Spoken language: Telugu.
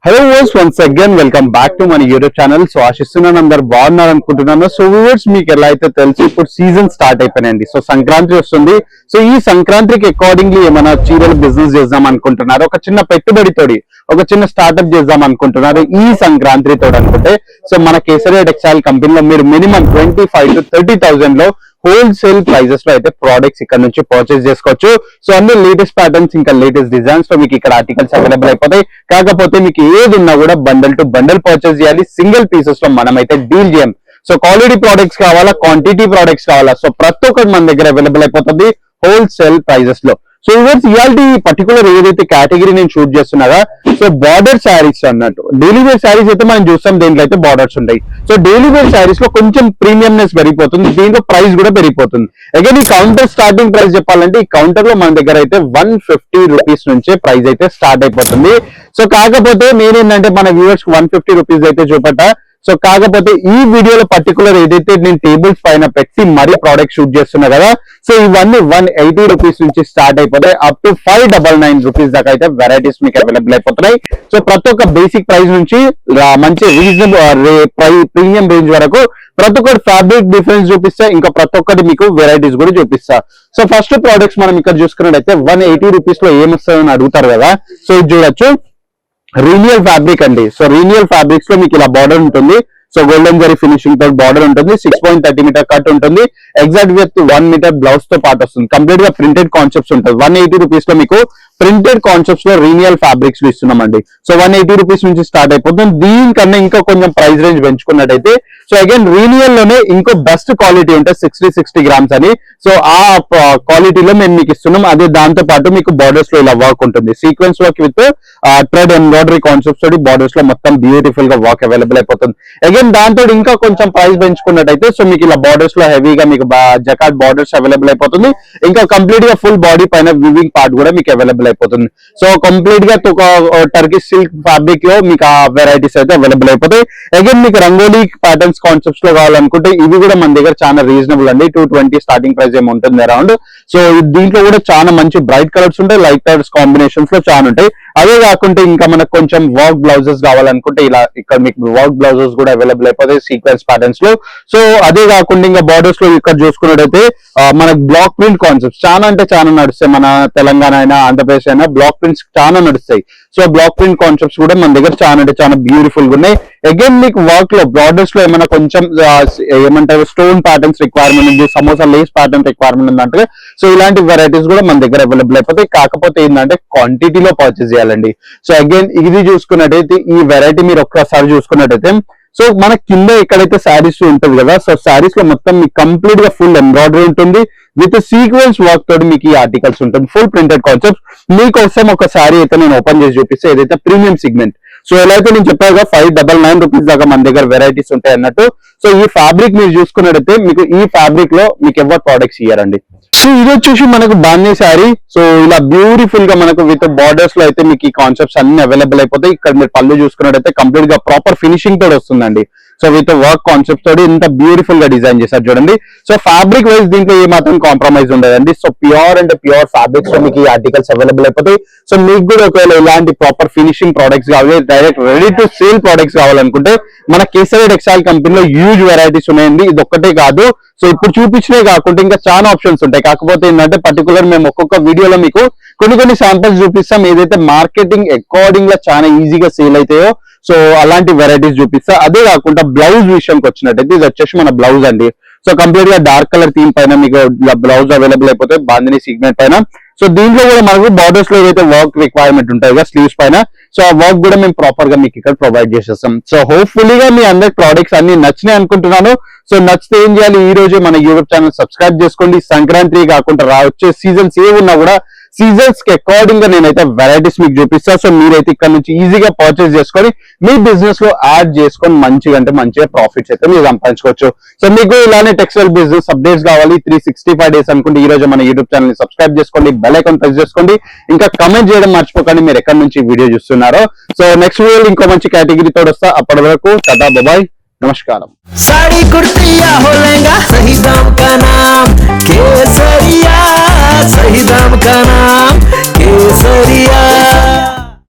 Hello viewers, once again welcome back to మన యూట్యూబ్ ఛానల్. సో ఆశిస్తున్నాను అందరు బాగున్నారు అనుకుంటున్నాను. సో వ్యూవర్స్, మీకు ఎలా అయితే తెలుసు ఇప్పుడు సీజన్ స్టార్ట్ అయిపోయినాయండి. సో సంక్రాంతి వస్తుంది. సో ఈ సంక్రాంతికి అకార్డింగ్లీ ఏమైనా చీరలు బిజినెస్ చేద్దాం అనుకుంటున్నారు, ఒక చిన్న పెట్టుబడితోటి ఒక చిన్న స్టార్ట్అప్ చేద్దాం అనుకుంటున్నారు ఈ సంక్రాంతితో అనుకుంటే, సో మన కేసరియా టెక్స్టైల్ కంపెనీలో మీరు మినిమం 25,000 to 30,000 లో హోల్సేల్ ప్రైజెస్ లో అయితే ప్రోడక్ట్స్ ఇక్కడ నుంచి పర్చేస్ చేసుకోవచ్చు. సో అన్ని లేటెస్ట్ ప్యాటర్న్స్ ఇంకా లేటెస్ట్ డిజైన్స్ లో మీకు ఇక్కడ ఆర్టికల్స్ అవైలబుల్ అయిపోతాయి. కాకపోతే మీకు ఏది ఉన్నా కూడా బండల్ టు బండల్ పర్చేస్ చేయాలి, సింగిల్ పీసెస్ లో మనం అయితే డీల్ చేయం. సో క్వాలిటీ ప్రోడక్ట్స్ కావాలా, క్వాంటిటీ ప్రోడక్ట్స్ కావాలా, సో ప్రతి ఒక్కటి మన దగ్గర అవైలబుల్ అయిపోతుంది హోల్సేల్ ప్రైజెస్ లో. సో ఇవర్స్ ఇవాళ పర్టికులర్ ఏదైతే కేటగిరీ నేను షూట్ చేస్తున్నాగా, సో బార్డర్ శారీస్ అన్నట్టు. డైలీ వేర్ శారీస్ అయితే మనం చూస్తాం, దేంట్లో అయితే బార్డర్స్ ఉంటాయి. సో డైలీ వేర్ శారీస్ లో కొంచెం ప్రీమియంనెస్ పెరిగిపోతుంది, దీంట్లో ప్రైస్ కూడా పెరిగిపోతుంది. అగైన్ ఈ కౌంటర్ స్టార్టింగ్ ప్రైస్ చెప్పాలంటే ఈ కౌంటర్ లో మన దగ్గర అయితే 150 రూపీస్ నుంచే ప్రైస్ అయితే స్టార్ట్ అయిపోతుంది. సో కాకపోతే నేనేంటంటే మన వ్యూవర్స్ 150 రూపీస్ అయితే చూపట్టా. సో కాకపోతే ఈ వీడియోలో పర్టికులర్ ఏదైతే నేను టేబుల్స్ పైన పెట్టి మరీ ప్రోడక్ట్ షూట్ చేస్తున్నా కదా, సో ఇవన్నీ 180 రూపీస్ నుంచి స్టార్ట్ అయిపోతాయి, అప్ టు 599 రూపీస్ దాకా అయితే వెరైటీస్ మీకు అవైలబుల్ అయిపోతున్నాయి. సో ప్రతి ఒక్క బేసిక్ ప్రైస్ నుంచి మంచి రీజనబుల్ ప్రీమియం రేంజ్ వరకు ప్రతి ఒక్కటి ఫ్యాబ్రిక్ డిఫరెన్స్ చూపిస్తా, ఇంకా ప్రతి ఒక్కటి మీకు వెరైటీస్ కూడా చూపిస్తా. సో ఫస్ట్ ప్రోడక్ట్స్ మనం ఇక్కడ చూసుకున్నట్టయితే 180 రూపీస్ లో ఏమొస్తుందని అడుగుతారు కదా, సో ఇది చూడొచ్చు. రీనియల్ ఫ్యాబ్రిక్ అండి. సో రీనియల్ ఫ్యాబ్రిక్స్ లో మీకు ఇలా బార్డర్ ఉంటుంది. సో గోల్డెన్ జరీ ఫినిషింగ్ తో బార్డర్ ఉంటుంది, 6.30 మీటర్ కట్ ఉంటుంది, ఎగ్జాక్ట్ విత్ 1 మీటర్ బ్లౌజ్ తో పాటు వస్తుంది. కంప్లీట్ గా ప్రింటెడ్ కాన్సెప్ట్స్ ఉంటుంది. 180 రూపీస్ లో మీకు ప్రింటెడ్ కాన్సెప్ట్స్ లో రీనియల్ ఫ్యాబ్రిక్స్ లో ఇస్తున్నామండి. సో 180 రూపీస్ నుంచి స్టార్ట్ అయిపోతుంది. దీనికన్నా ఇంకా కొంచెం ప్రైస్ రేంజ్ పెంచుకున్నట్టయితే, సో అగైన్ రీనియల్ లోనే ఇంకో బెస్ట్ క్వాలిటీ ఉంటుంది 60 గ్రామ్స్ అని. సో ఆ క్వాలిటీలో మేము మీకు ఇస్తున్నాం. అదే దాంతో పాటు మీకు బార్డర్స్ లో ఇలా వర్క్ ఉంటుంది, sequence work with thread embroidery concepts తోటి బార్డర్స్ లో మొత్తం బ్యూటిఫుల్ గా వర్క్ అవైలబుల్ అయిపోతుంది. అగైన్ దాంతో ఇంకా కొంచెం ప్రైస్ పెంచుకున్నట్టయితే, సో మీకు ఇలా బార్డర్స్ లో హెవీగా మీకు జకాట్ బార్డర్స్ అవైలబుల్ అయిపోతుంది. ఇంకా కంప్లీట్ గా ఫుల్ బాడీ పైన వివింగ్ పార్ట్ కూడా మీకు అవైలబుల్ అయిపోతుంది. సో కంప్లీట్ గా టర్కిష్ సిల్క్ ఫ్యాబ్రిక్ లో మీకు ఆ వెరైటీస్ అయితే అవైలబుల్ అయిపోతాయి. అగైన్ మీకు రంగోలీ ప్యాటర్న్స్ కాన్సెప్ట్స్ లో కావాలనుకుంటే ఇవి కూడా మన దగ్గర చాలా రీజనబుల్ అండి. 220 స్టార్టింగ్ ప్రైస్ ఏమి ఉంటుంది అరౌండ్. సో దీంట్లో కూడా చాలా మంచి బ్రైట్ కలర్స్ ఉంటాయి, లైట్ కలర్స్ కాంబినేషన్స్ లో చాలా ఉంటాయి. అదే కాకుండా ఇంకా మనకు కొంచెం వర్క్ బ్లౌజెస్ కావాలనుకుంటే ఇలా ఇక్కడ మీకు వర్క్ బ్లౌజెస్ కూడా అవైలబుల్ అయిపోతాయి సీక్వెన్స్ ప్యాటర్న్స్ లో. సో అదే కాకుండా ఇంకా బార్డర్స్ లో ఇక్కడ చూసుకున్నట్టయితే మనకు బ్లాక్ ప్రింట్ కాన్సెప్ట్స్ చాలా అంటే చాలా నడుస్తాయి. మన తెలంగాణ అయినా ఆంధ్రప్రదేశ్ అయినా బ్లాక్ ప్రింట్స్ చాలా నడుస్తాయి. సో బ్లాక్ ప్రింట్ కాన్సెప్ట్స్ కూడా మన దగ్గర చాలా అంటే చాలా బ్యూటిఫుల్ గా ఉన్నాయి. అగైన్ మీకు వర్క్ లో బార్డర్స్ లో ఏమైనా కొంచెం ఏమంటారు స్టోన్ ప్యాటర్న్స్ రిక్వైర్మెంట్ ఉంది, సమోసా లేస్ ప్యాటర్న్ రిక్వైర్మెంట్ ఉందంటే, సో ఇలాంటి వెరైటీస్ కూడా మన దగ్గర అవైలబుల్ అయిపోతాయి. కాకపోతే ఏంటంటే క్వాంటిటీలో పర్చేస్ చేయాలండి. సో అగైన్ ఇది చూసుకున్నట్టయితే ఈ వెరైటీ మీరు ఒక్కసారి చూసుకున్నట్టయితే, సో మన కింద ఎక్కడైతే శారీస్ ఉంటుంది కదా, సో శారీస్ లో మొత్తం మీకు కంప్లీట్ గా ఫుల్ ఎంబ్రాయిడరీ ఉంటుంది విత్ సీక్వెన్స్ వర్క్ తోటి మీకు ఈ ఆర్టికల్స్ ఉంటుంది, ఫుల్ ప్రింటెడ్ కాన్సెప్ట్. మీకోసం ఒక శారీ అయితే నేను ఓపెన్ చేసి చూపిస్తే, ఏదైతే ప్రీమియం సిగ్మెంట్. సో ఎలా అయితే నేను చెప్పాగా 599 రూపీస్ దాకా మన దగ్గర వెరైటీస్ ఉంటాయి అన్నట్టు. సో ఈ ఫ్యాబ్రిక్ మీరు చూసుకున్నట్టయితే మీకు ఈ ఫ్యాబ్రిక్ లో మీకు ఎవరు ప్రోడక్ట్స్ ఇయ్యారండి. సో ఇది వచ్చేసి మనకు బాందీ శారీ. సో ఇలా బ్యూటిఫుల్ గా మనకు విత్ బార్డర్స్ లో అయితే మీకు ఈ కాన్సెప్ట్స్ అన్ని అవైలబుల్ అయిపోతాయి. ఇక్కడ మీరు పళ్ళు చూసుకున్నట్టయితే కంప్లీట్ గా ప్రాపర్ ఫినిషింగ్ తోటి వస్తుందండి. సో విత్ వర్క్ కాన్సెప్ట్ తోటి ఇంత బ్యూటిఫుల్ గా డిజైన్ చేశారు చూడండి. సో ఫ్యాబ్రిక్ వైజ్ దీంట్లో ఏ మాత్రం కాంప్రమైజ్ ఉండదండి. So pure and pure fabrics లో మీకు ఈ ఆర్టికల్స్ అవైలబుల్ అయిపోతాయి. సో మీకు కూడా ఒకవేళ ఇలాంటి ప్రాపర్ ఫినిషింగ్ ప్రోడక్ట్స్ కావాలి, direct ready to sale products కావాలనుకుంటే మన కేసరియా టెక్స్టైల్ కంపెనీలో హ్యూజ్ వెరైటీస్ ఉన్నాయండి. ఇది ఒక్కటే కాదు, సో ఇప్పుడు చూపించినే కాకుండా ఇంకా చాలా ఆప్షన్స్ ఉంటాయి. కాకపోతే ఏంటంటే పర్టికులర్ మేము ఒక్కొక్క వీడియోలో మీకు కొన్ని శాంపిల్స్ చూపిస్తాం, ఏదైతే మార్కెటింగ్ అకార్డింగ్ గా చాలా ఈజీగా సేల్ అవుతాయో సో అలాంటి వెరైటీస్ చూపిస్తా. అదే కాకుండా బ్లౌజ్ విషయంకి వచ్చినట్టయితే ఇది వచ్చేసి మన బ్లౌజ్ అండి. సో కంప్లీట్ గా డార్క్ కలర్ థీమ్ పైన మీకు బ్లౌజ్ అవైలబుల్ అయిపోతాయి బాందిని సిగ్మెంట్ పైన. సో దీంట్లో కూడా మనకు బార్డర్స్ లో ఏదైతే వర్క్ రిక్వైర్మెంట్ ఉంటాయి కదా స్లీవ్స్ పైన, సో ఆ వర్క్ కూడా మేము ప్రాపర్ గా మీకు ఇక్కడ ప్రొవైడ్ చేసేస్తాం. సో హోప్ఫుల్లీగా మీ అందరికి ప్రోడక్ట్స్ అన్ని నచ్చినాయి అనుకుంటున్నాను. సో నచ్చితే ఏం చేయాలి, ఈ రోజే మన యూట్యూబ్ ఛానల్ సబ్స్క్రైబ్ చేసుకోండి. సంక్రాంతి కాకుండా వచ్చే సీజన్స్ ఏ ఉన్నా కూడా సీజన్స్ కి అకార్డింగ్ గా నేనైతే వెరైటీస్ మీకు చూపిస్తా. సో మీరైతే ఇక్కడ నుంచి ఈజీగా పర్చేస్ చేసుకొని మీ బిజినెస్ లో యాడ్ చేసుకొని మంచిగా అంటే మంచిగా ప్రాఫిట్స్ అయితే మీరు సంపాదించుకోవచ్చు. సో మీకు ఇలానే టెక్స్టైల్ బిజినెస్ అప్డేట్స్ కావాలి 365 డేస్ అనుకుంటే ఈ రోజు మన యూట్యూబ్ ఛానల్ ని సబ్స్క్రైబ్ చేసుకోండి, బెల్ ఐకాన్ ప్రెస్ చేసుకోండి, ఇంకా కమెంట్ చేయడం మర్చిపోకండి మీరు ఎక్కడి నుంచి వీడియో చూస్తున్నారో. సో నెక్స్ట్ వీడియో ఇంకో మంచి కేటగిరీ తోడు వస్తా. అప్పటి వరకు టాటా బాయ్, नमस्कार। साड़ी कुर्ती या हो लहंगा सही दाम का नाम केसरिया, सही दाम का नाम केसरिया।